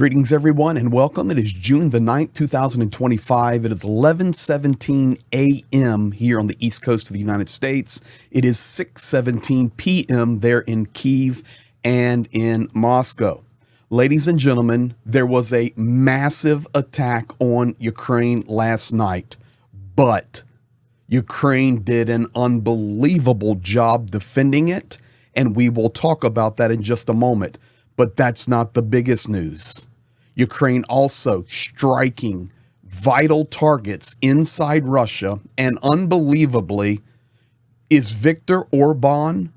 Greetings, everyone, and welcome. It is June the 9th, 2025. It is 11:17 a.m. here on the East Coast of the United States. It is 6:17 p.m. there in Kyiv and in Moscow. Ladies and gentlemen, there was a massive attack on Ukraine last night, but Ukraine did an unbelievable job defending it, and we will talk about that in just a moment. But that's not the biggest news. Ukraine also striking vital targets inside Russia, and unbelievably, is Viktor Orban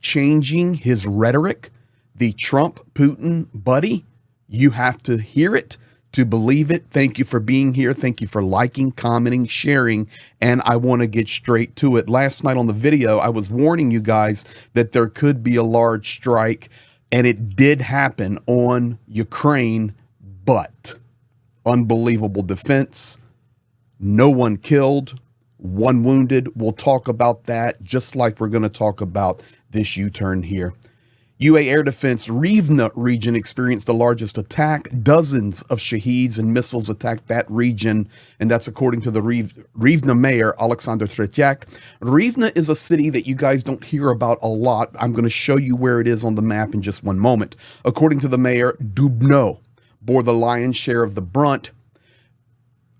changing his rhetoric? The Trump-Putin buddy? You have to hear it to believe it. Thank you for being here. Thank you for liking, commenting, sharing, and I want to get straight to it. Last night on the video, I was warning you guys that there could be a large strike, and it did happen on Ukraine, but unbelievable defense. No one killed, one wounded. We'll talk about that, just like we're going to talk about this U-turn here. UA Air Defense Rivne region experienced the largest attack. Dozens of Shaheeds and missiles attacked that region, and that's according to the Rivne mayor, Alexander Tretiak. Rivne is a city that you guys don't hear about a lot. I'm going to show you where it is on the map in just one moment. According to the mayor, Dubno bore the lion's share of the brunt.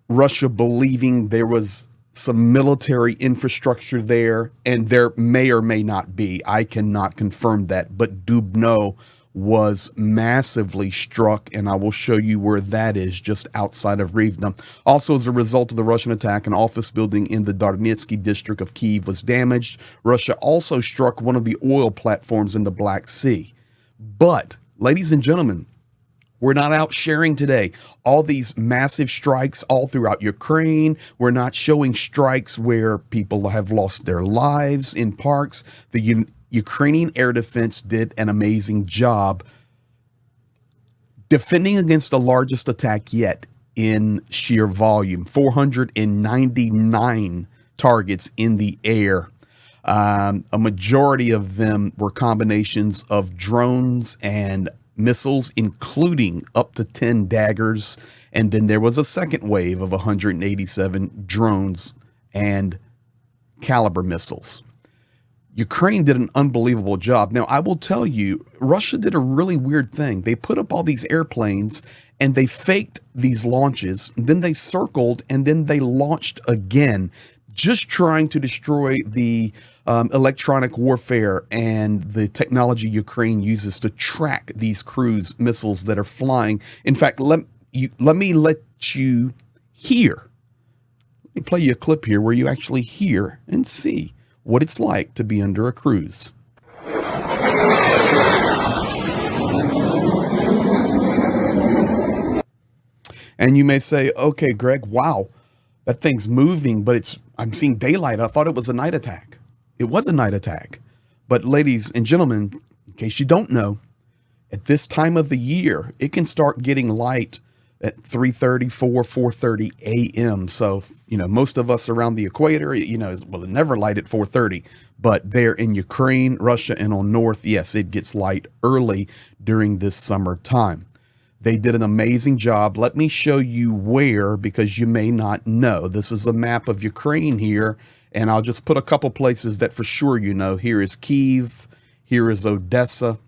Russia believing there was some military infrastructure there, and there may or may not be. I cannot confirm that, but Dubno was massively struck, and I will show you where that is just outside of Rivne. Also, as a result of the Russian attack, an office building in the Darnitsky district of Kyiv was damaged. Russia also struck one of the oil platforms in the Black Sea. But, ladies and gentlemen, we're not out sharing today all these massive strikes all throughout Ukraine. We're not showing strikes where people have lost their lives in parks. The Ukrainian air defense did an amazing job defending against the largest attack yet in sheer volume. 499 targets in the air. A majority of them were combinations of drones and missiles, including up to 10 daggers, and then there was a second wave of 187 drones and caliber missiles. Ukraine did an unbelievable job. Now, I will tell you, Russia did a really weird thing. They put up all these airplanes and they faked these launches, then they circled, and then they launched again, just trying to destroy the electronic warfare and the technology Ukraine uses to track these cruise missiles that are flying. In fact, let me let you hear. Let me play you a clip here where you actually hear and see what it's like to be under a cruise. And you may say, okay, Greg, wow, that thing's moving, but I'm seeing daylight. I thought it was a night attack. It was a night attack. But ladies and gentlemen, in case you don't know, at this time of the year, it can start getting light at 3:30, 4:30 a.m. So, most of us around the equator, well, it never light at 4:30. But there in Ukraine, Russia, and on north, yes, it gets light early during this summer time. They did an amazing job. Let me show you where, because you may not know. This is a map of Ukraine here, and I'll just put a couple places that for sure you know. Here is Kyiv. Here is Odessa.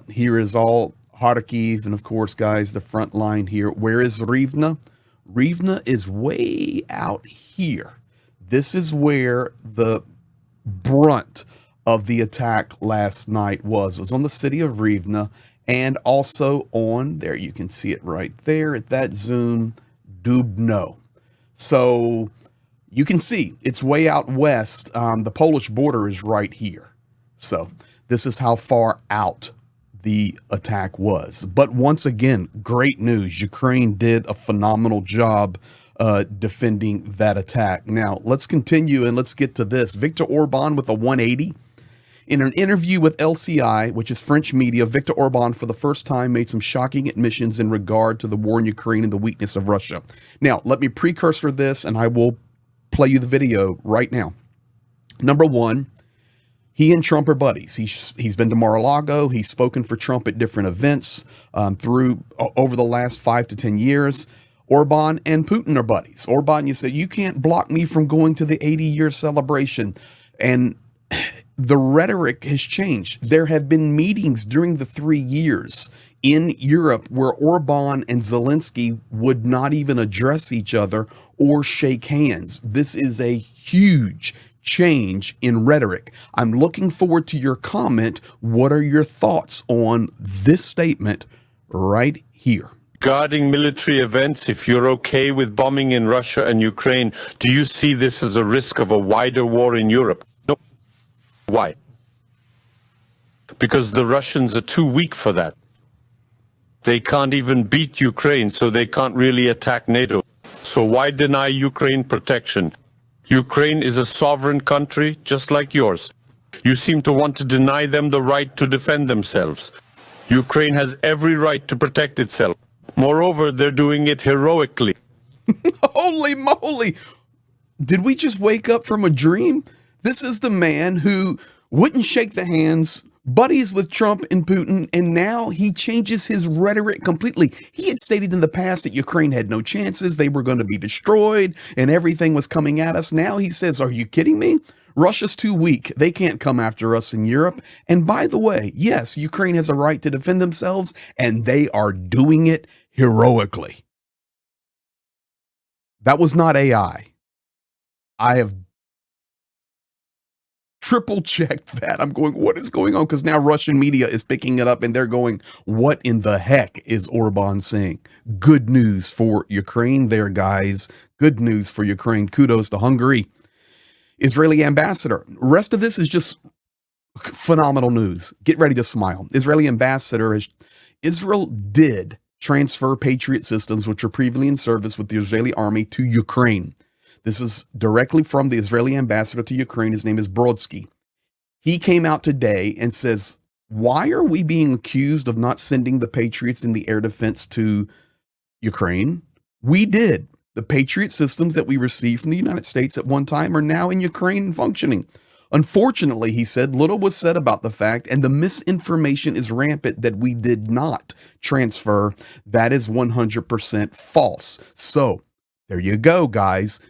Here is all Kharkiv. And of course, guys, the front line here. Where is Rivne? Rivne is way out here. This is where the brunt of the attack last night was. It was on the city of Rivne, and also on, there you can see it right there at that zoom, Dubno. So you can see it's way out west. The Polish border is right here. So this is how far out the attack was. But once again, great news. Ukraine did a phenomenal job defending that attack. Now, let's continue and let's get to this. Viktor Orban with a 180. In an interview with LCI, which is French media, Viktor Orban for the first time made some shocking admissions in regard to the war in Ukraine and the weakness of Russia. Now, let me precursor this, and I will play you the video right now. Number one, He and Trump are buddies. He's been to Mar-a-Lago. He's spoken for Trump at different events over the last 5 to 10 years. Orban and Putin are buddies. Orban, you say, you can't block me from going to the 80-year celebration. And the rhetoric has changed. There have been meetings during the 3 years in Europe where Orban and Zelensky would not even address each other or shake hands. This is a huge change in rhetoric. I'm looking forward to your comment. What are your thoughts on this statement right here? Regarding military events, if you're okay with bombing in Russia and Ukraine, do you see this as a risk of a wider war in Europe? No. Why? Because the Russians are too weak for that. They can't even beat Ukraine, so they can't really attack NATO. So why deny Ukraine protection? Ukraine is a sovereign country, just like yours. You seem to want to deny them the right to defend themselves. Ukraine has every right to protect itself. Moreover, they're doing it heroically. Holy moly! Did we just wake up from a dream? This is the man who wouldn't shake the hands, buddies with Trump and Putin, and now he changes his rhetoric completely. He had stated in the past that Ukraine had no chances, they were going to be destroyed, and everything was coming at us. Now he says, are you kidding me? Russia's too weak. They can't come after us in Europe. And by the way, yes, Ukraine has a right to defend themselves, and they are doing it heroically. That was not AI. I have triple checked that. I'm going, what is going on? Because now Russian media is picking it up and they're going, what in the heck is Orban saying? Good news for Ukraine there, guys. Good news for Ukraine. Kudos to Hungary. Israeli ambassador. Rest of this is just phenomenal news. Get ready to smile. Israeli ambassador Israel did transfer Patriot systems, which were previously in service with the Israeli army, to Ukraine. This is directly from the Israeli ambassador to Ukraine. His name is BLUESKY. He came out today and says, why are we being accused of not sending the Patriots in the air defense to Ukraine? We did. The Patriot systems that we received from the United States at one time are now in Ukraine and functioning. Unfortunately, he said, little was said about the fact, and the misinformation is rampant that we did not transfer. That is 100% false. So there you go, guys.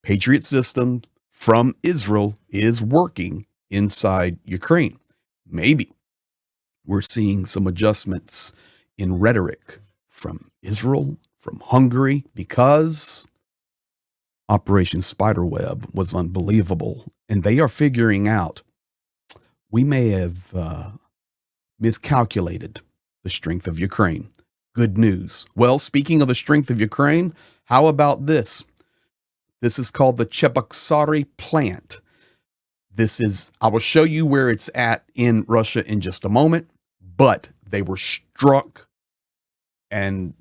Patriot system from Israel is working inside Ukraine. Maybe we're seeing some adjustments in rhetoric from Israel, from Hungary, because Operation Spiderweb was unbelievable. And they are figuring out we may have miscalculated the strength of Ukraine. Good news. Well, speaking of the strength of Ukraine, how about this? This is called the Cheboksary plant. I will show you where it's at in Russia in just a moment, but they were struck and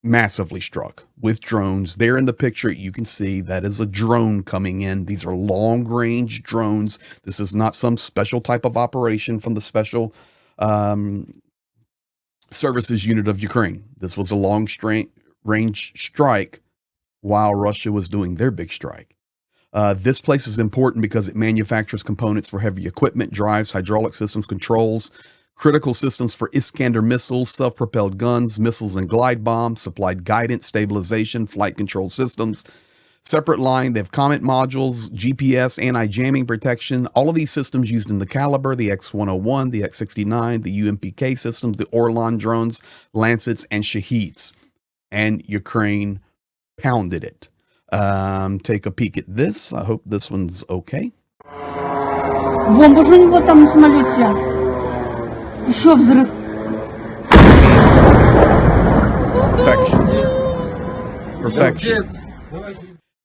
massively struck with drones. There in the picture, you can see that is a drone coming in. These are long-range drones. This is not some special type of operation from the special services unit of Ukraine. This was a long-range strike while Russia was doing their big strike. This place is important because it manufactures components for heavy equipment, drives, hydraulic systems, controls, critical systems for Iskander missiles, self-propelled guns, missiles and glide bombs, supplied guidance, stabilization, flight control systems. Separate line, they have comment modules, GPS, anti-jamming protection, all of these systems used in the Caliber, the X-101, the X-69, the UMPK systems, the Orlan drones, Lancets, and Shaheeds. And Ukraine pounded it. Take a peek at this. I hope this one's okay. Бомба же у него там на самолете. Еще взрыв. Perfection.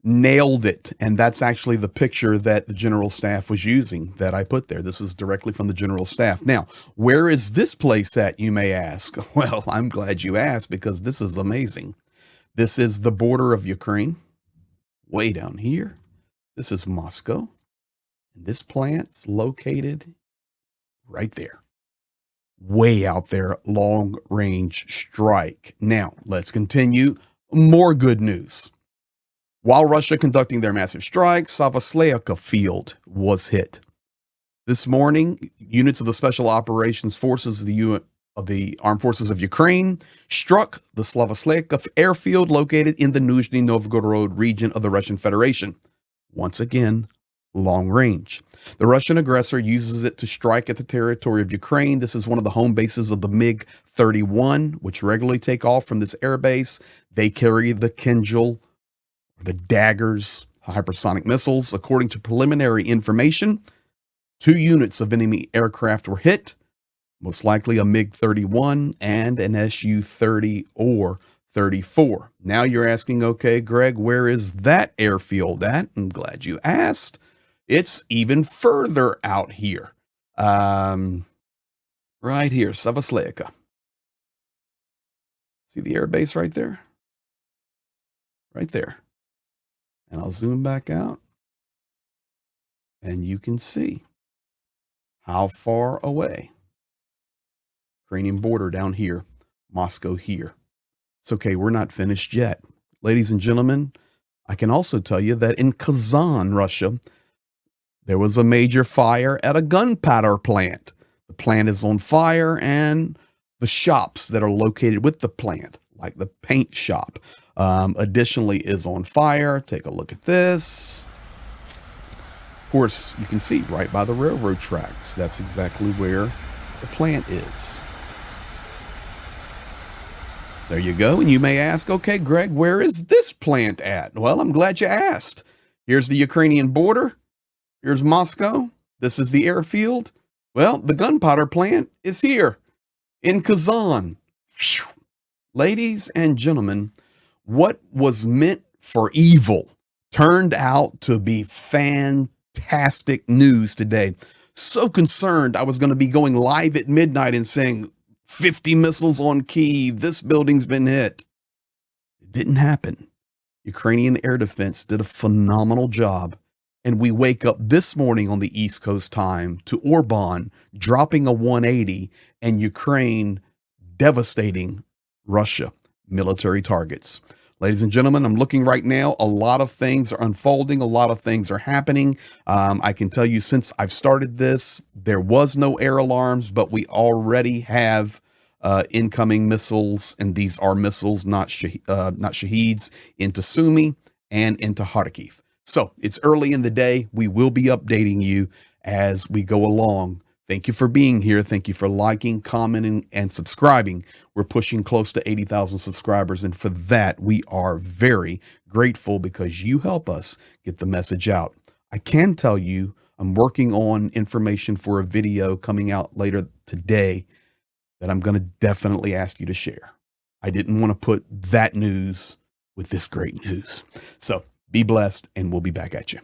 Nailed it. And that's actually the picture that the general staff was using that I put there. This is directly from the general staff. Now, where is this place at, you may ask? Well, I'm glad you asked because this is amazing. This is the border of Ukraine, way down here. This is Moscow. And this plant's located right there. Way out there, long range strike. Now, let's continue. More good news. While Russia conducting their massive strike, Savoslayka field was hit. This morning, units of the Special Operations Forces of the Armed Forces of Ukraine struck the Slavoslayka airfield located in the Nizhny Novgorod region of the Russian Federation. Once again, long range. The Russian aggressor uses it to strike at the territory of Ukraine. This is one of the home bases of the MiG-31, which regularly take off from this airbase. They carry the Kinjal, the daggers, hypersonic missiles. According to preliminary information, 2 units of enemy aircraft were hit, most likely a MiG-31 and an Su-30 or 34. Now you're asking, okay, Greg, where is that airfield at? I'm glad you asked. It's even further out here. Right here, Slavoslayka. See the air base right there? Right there. And I'll zoom back out. And you can see how far away. Ukrainian border down here, Moscow here. It's okay, we're not finished yet. Ladies and gentlemen, I can also tell you that in Kazan, Russia, there was a major fire at a gunpowder plant. The plant is on fire, and the shops that are located with the plant, like the paint shop, additionally is on fire. Take a look at this. Of course, you can see right by the railroad tracks. That's exactly where the plant is. There you go. And you may ask, okay, Greg, where is this plant at? Well, I'm glad you asked. Here's the Ukrainian border. Here's Moscow. This is the airfield. Well, the gunpowder plant is here in Kazan. Whew. Ladies and gentlemen, what was meant for evil turned out to be fantastic news today. So concerned I was going to be going live at midnight and saying 50 missiles on Kyiv. This building's been hit. It didn't happen. Ukrainian air defense did a phenomenal job. And we wake up this morning on the East Coast time to Orban dropping a 180 and Ukraine devastating Russia military targets. Ladies and gentlemen, I'm looking right now. A lot of things are unfolding. A lot of things are happening. I can tell you since I've started this, there was no air alarms, but we already have incoming missiles, and these are missiles, not Shaheeds, into Sumy and into Kharkiv. So it's early in the day. We will be updating you as we go along. Thank you for being here. Thank you for liking, commenting, and subscribing. We're pushing close to 80,000 subscribers, and for that, we are very grateful because you help us get the message out. I can tell you I'm working on information for a video coming out later today that I'm going to definitely ask you to share. I didn't want to put that news with this great news. So be blessed, and we'll be back at you.